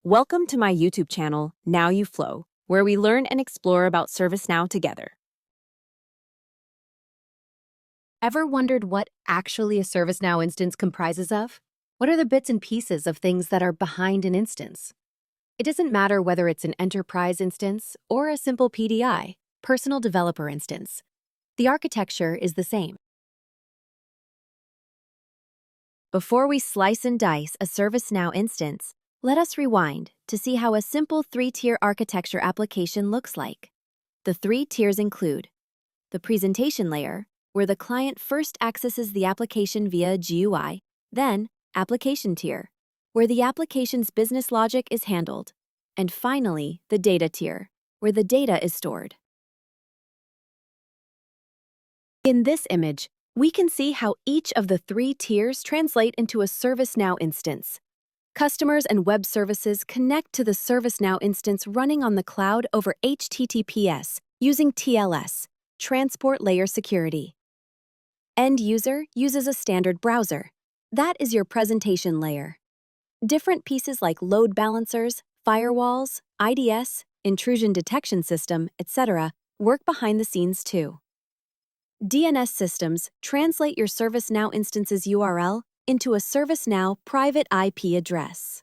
Welcome to my YouTube channel, Now You Flow, where we learn and explore about ServiceNow together. Ever wondered what actually a ServiceNow instance comprises of? What are the bits and pieces of things that are behind an instance? It doesn't matter whether it's an enterprise instance or a simple PDI, personal developer instance. The architecture is the same. Before we slice and dice a ServiceNow instance, let us rewind to see how a simple three-tier architecture application looks like. The 3 tiers include the presentation layer, where the client first accesses the application via GUI, then application tier, where the application's business logic is handled, and finally, the data tier, where the data is stored. In this image, we can see how each of the 3 tiers translate into a ServiceNow instance. Customers and web services connect to the ServiceNow instance running on the cloud over HTTPS using TLS, Transport Layer Security. End user uses a standard browser. That is your presentation layer. Different pieces like load balancers, firewalls, IDS, intrusion detection system, etc. work behind the scenes too. DNS systems translate your ServiceNow instance's URL into a ServiceNow private IP address.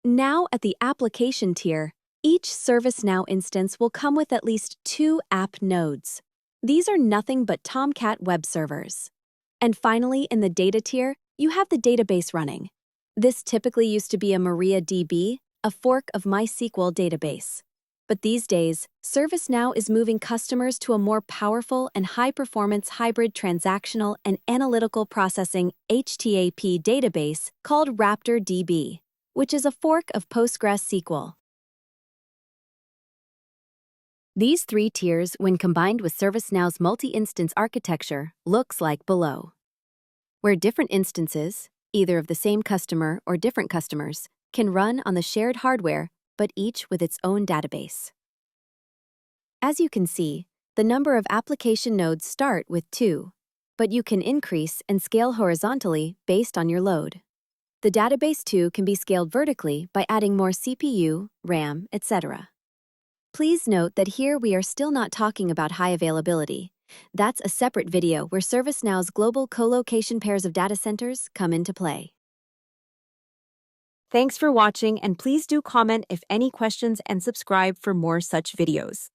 Now at the application tier, each ServiceNow instance will come with at least 2 app nodes. These are nothing but Tomcat web servers. And finally, in the data tier, you have the database running. This typically used to be a MariaDB, a fork of MySQL database. But these days, ServiceNow is moving customers to a more powerful and high-performance hybrid transactional and analytical processing HTAP database called RaptorDB, which is a fork of PostgreSQL. These 3 tiers, when combined with ServiceNow's multi-instance architecture, looks like below, where different instances, either of the same customer or different customers, can run on the shared hardware, but each with its own database. As you can see, the number of application nodes start with 2, but you can increase and scale horizontally based on your load. The database too can be scaled vertically by adding more CPU, RAM, etc. Please note that here we are still not talking about high availability. That's a separate video where ServiceNow's global co-location pairs of data centers come into play. Thanks for watching, and please do comment if any questions and subscribe for more such videos.